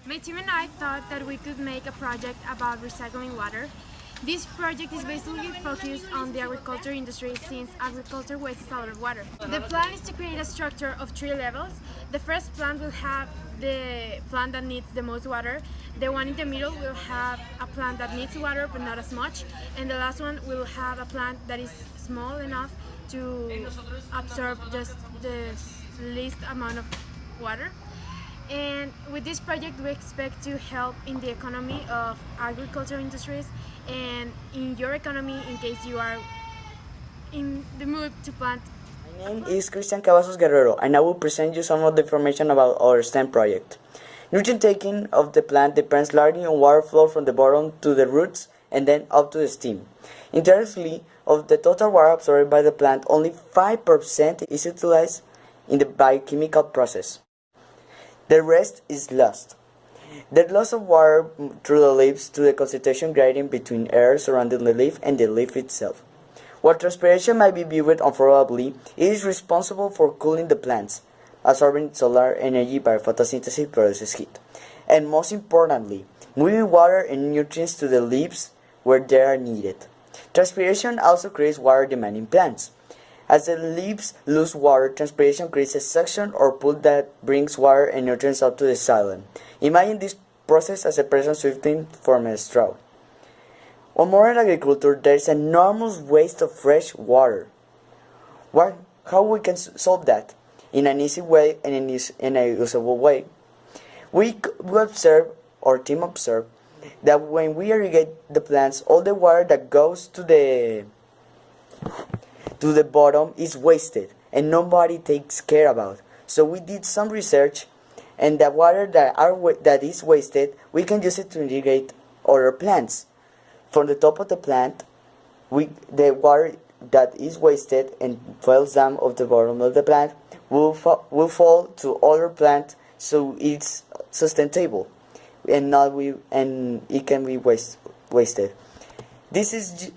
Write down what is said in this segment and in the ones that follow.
My team and I thought that we could make a project about recycling water. This project is basically focused on the agriculture industry since agriculture wastes a lot of water. The plan is to create a structure of 3 levels. The first plant will have the plant that needs the most water. The one in the middle will have a plant that needs water but not as much. And the last one will have a plant that is small enough to absorb just the least amount of water. And with this project, we expect to help in the economy of agriculture industries and in your economy in case you are in the mood to plant. My name is Cristian Cavazos Guerrero, and I will present you some of the information about our STEM project. Nutrient taking of the plant depends largely on water flow from the bottom to the roots and then up to the stem. Interestingly, of the total water absorbed by the plant, only 5% is utilized in the biochemical process. The rest is lost. The loss of water through the leaves to the concentration gradient between air surrounding the leaf and the leaf itself. While transpiration might be viewed unfavorably, it is responsible for cooling the plants, absorbing solar energy by photosynthesis produces heat, and most importantly, moving water and nutrients to the leaves where they are needed. Transpiration also creates water demand in plants. As the leaves lose water, transpiration creates a suction or pull that brings water and nutrients up to the xylem. Imagine this process as a person swifting from a straw. On modern agriculture, there is an enormous waste of fresh water. How we can solve that? In an easy way and in a usable way. We observe, our team observe, that when we irrigate the plants, all the water that goes to the bottom is wasted and nobody takes care about. So we did some research, and the water that is wasted, we can use it to irrigate other plants. From the top of the plant, the water that is wasted and falls down of the bottom of the plant will fall to other plant, so it's sustainable and it can be wasted. This is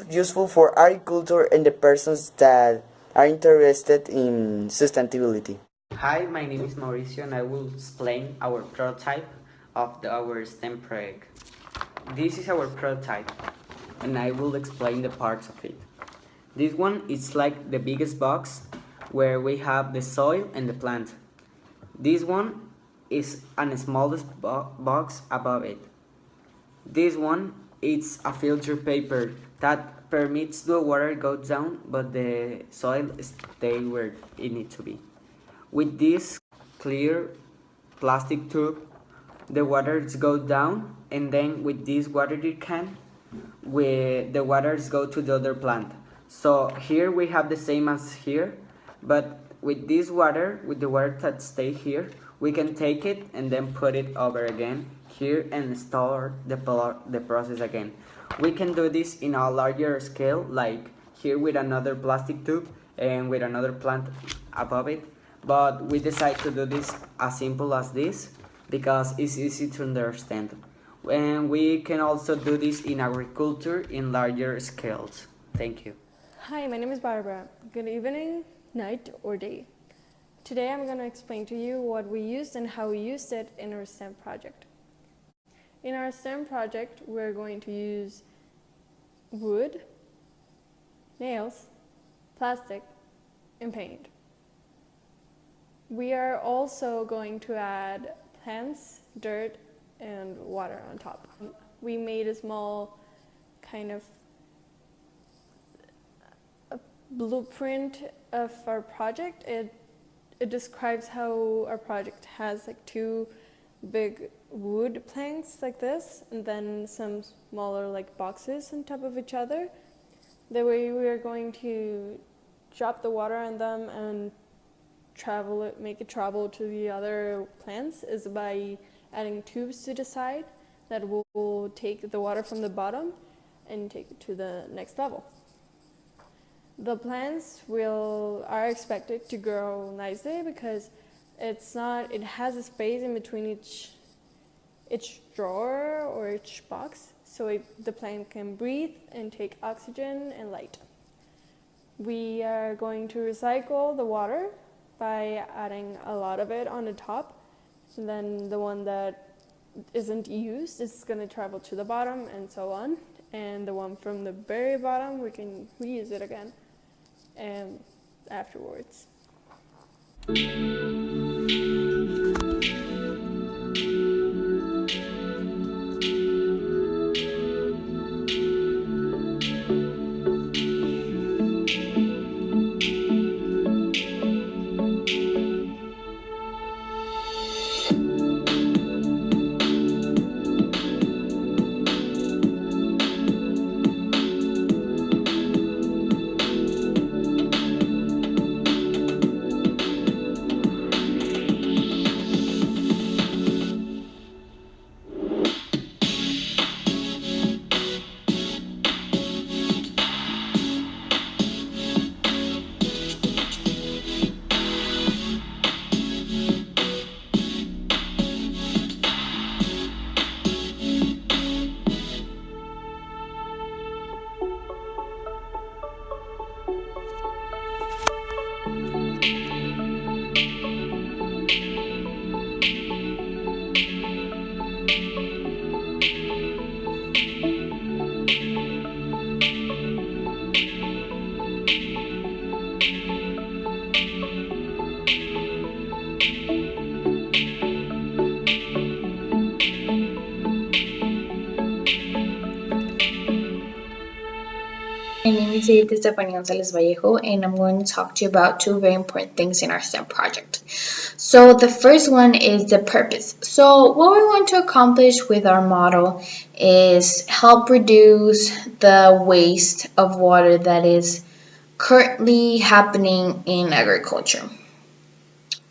useful for agriculture and the persons that are interested in sustainability. Hi, my name is Mauricio and I will explain our prototype of our STEM project. This is our prototype and I will explain the parts of it. This one is like the biggest box where we have the soil and the plant. This one is the smallest box above it. This one is a filter paper that permits the water go down but the soil stay where it needs to be. With this clear plastic tube, the waters go down, and then with this water can, the waters go to the other plant. So here we have the same as here, but with this water, with the water that stay here, we can take it and then put it over again here and start the process again. We can do this in a larger scale, like here with another plastic tube and with another plant above it. But we decide to do this as simple as this because it's easy to understand. And we can also do this in agriculture in larger scales. Thank you. Hi, my name is Barbara. Good evening, night, or day. Today I'm going to explain to you what we used and how we used it in our STEM project. In our STEM project, we're going to use wood, nails, plastic, and paint. We are also going to add plants, dirt, and water on top. We made a small kind of a blueprint of our project. It describes how our project has like 2 big wood planks like this, and then some smaller like boxes on top of each other. The way we are going to drop the water on them and make it travel to the other plants is by adding tubes to the side that will take the water from the bottom and take it to the next level. The plants are expected to grow nicely because it has a space in between each drawer or each box, so the plant can breathe and take oxygen and light. We are going to recycle the water by adding a lot of it on the top, and then the one that isn't used is going to travel to the bottom and so on. And the one from the very bottom, we can reuse it again afterwards. My name is Edith Stephanie Gonzalez Vallejo, and I'm going to talk to you about two very important things in our STEM project. So the first one is the purpose. So what we want to accomplish with our model is help reduce the waste of water that is currently happening in agriculture.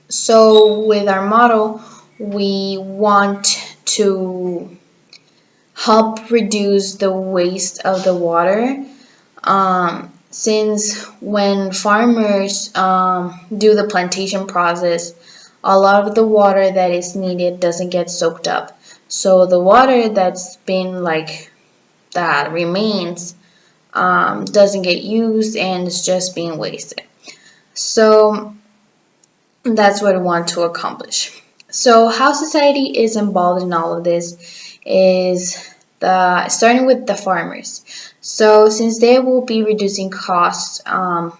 So with our model, we want to help reduce the waste of the water. Since when farmers do the plantation process, a lot of the water that is needed doesn't get soaked up. So the water that's been that remains doesn't get used and it's just being wasted. So that's what we want to accomplish. So how society is involved in all of this is starting with the farmers. So since they will be reducing costs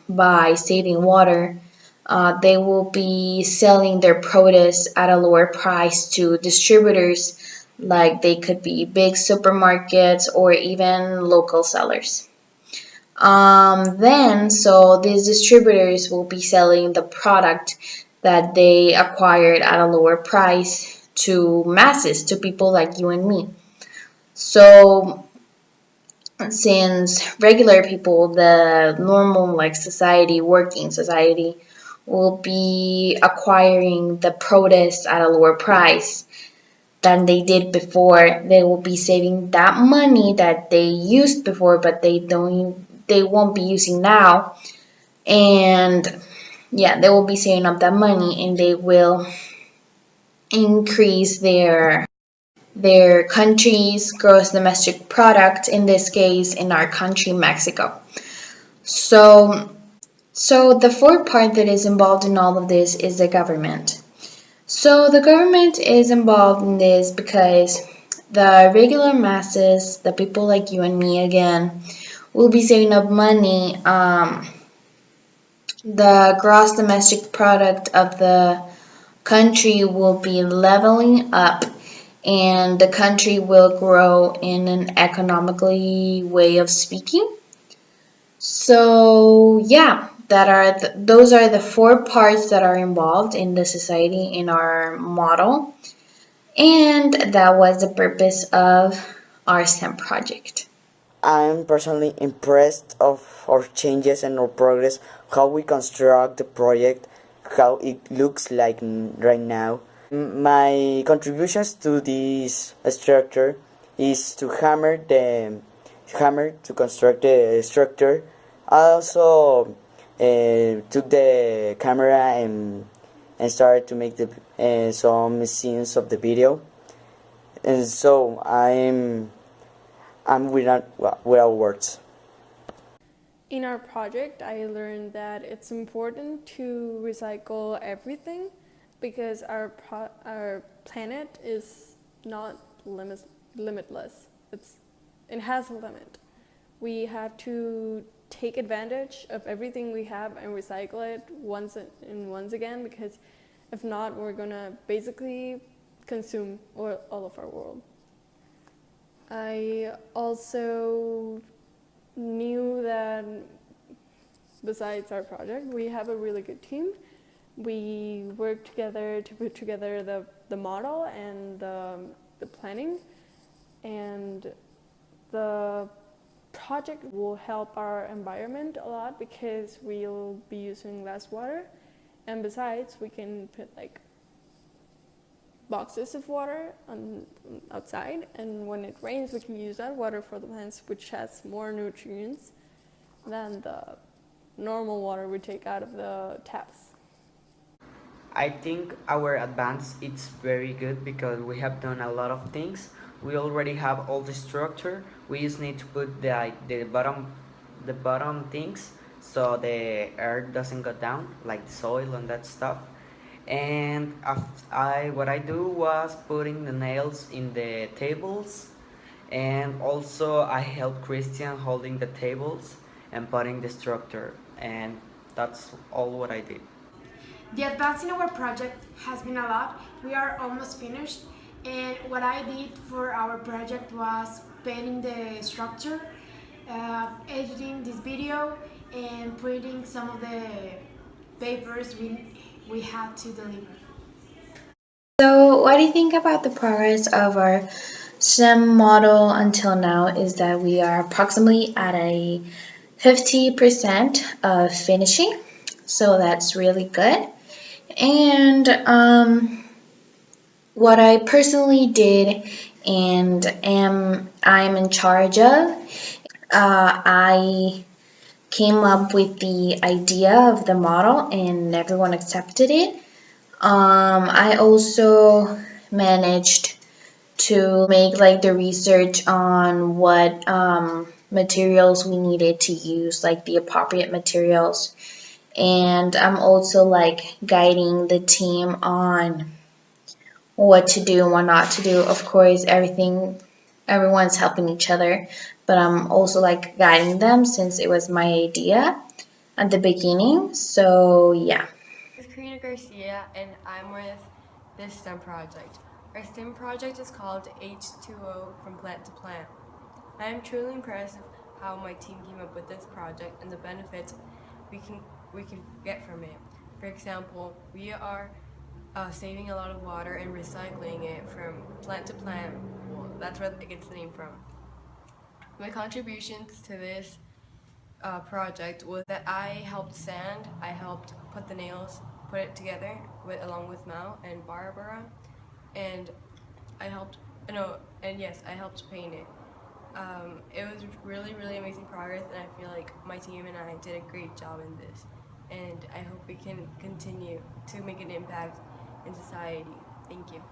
by saving water, they will be selling their produce at a lower price to distributors, like they could be big supermarkets or even local sellers. So these distributors will be selling the product that they acquired at a lower price to masses, to people like you and me. So since regular people, the normal society, working society, will be acquiring the produce at a lower price than they did before, they will be saving that money that they used before, but they won't be using now. And yeah, they will be saving up that money and they will increase their country's gross domestic product, in this case in our country, Mexico. So the fourth part that is involved in all of this is the government. So the government is involved in this because the regular masses, the people like you and me again, will be saving up money. The gross domestic product of the country will be leveling up and the country will grow in an economically way of speaking. So yeah, those are the four parts that are involved in the society in our model, and that was the purpose of our STEM project. I'm personally impressed of our changes and our progress, how we construct the project, how it looks like right now. My contributions to this structure is to hammer to construct the structure. I also took the camera and started to make some scenes of the video, and so I'm without words. In our project, I learned that it's important to recycle everything because our planet is not limitless. It has a limit. We have to take advantage of everything we have and recycle it once again, because if not, we're gonna basically consume all of our world. I also knew that besides our project, we have a really good team. We work together to put together the model and the planning, and the project will help our environment a lot because we'll be using less water, and besides we can put like boxes of water outside, and when it rains we can use that water for the plants, which has more nutrients than the normal water we take out of the taps. I think our advance is very good because we have done a lot of things. We already have all the structure. We just need to put the bottom things so the earth doesn't go down, like the soil and that stuff. And what I do was putting the nails in the tables, and also I helped Christian holding the tables and putting the structure, and that's all what I did. The advance in our project has been a lot. We are almost finished, and what I did for our project was painting the structure, editing this video, and printing some of the papers we had to deliver. So, what do you think about the progress of our STEM model until now? Is that we are approximately at a 50% of finishing, so that's really good. And what I personally did and I'm in charge of, I came up with the idea of the model and everyone accepted it. I also managed to make like the research on what materials we needed to use, like the appropriate materials. And I'm also like guiding the team on what to do and what not to do. Of course, everyone's helping each other, but I'm also like guiding them since it was my idea at the beginning. So yeah. It's Karina Garcia, and I'm with this STEM project. Our STEM project is called H2O from Plant to Plant. I am truly impressed with how my team came up with this project and the benefits we can get from it. For example, we are saving a lot of water and recycling it from plant to plant. Well, that's where it gets the name from. My contributions to this project was that I helped sand, I helped put the nails, put it together along with Mao and Barbara, and I helped, no, and yes, I helped paint it. It was really, really amazing progress, and I feel like my team and I did a great job in this, and I hope we can continue to make an impact in society. Thank you.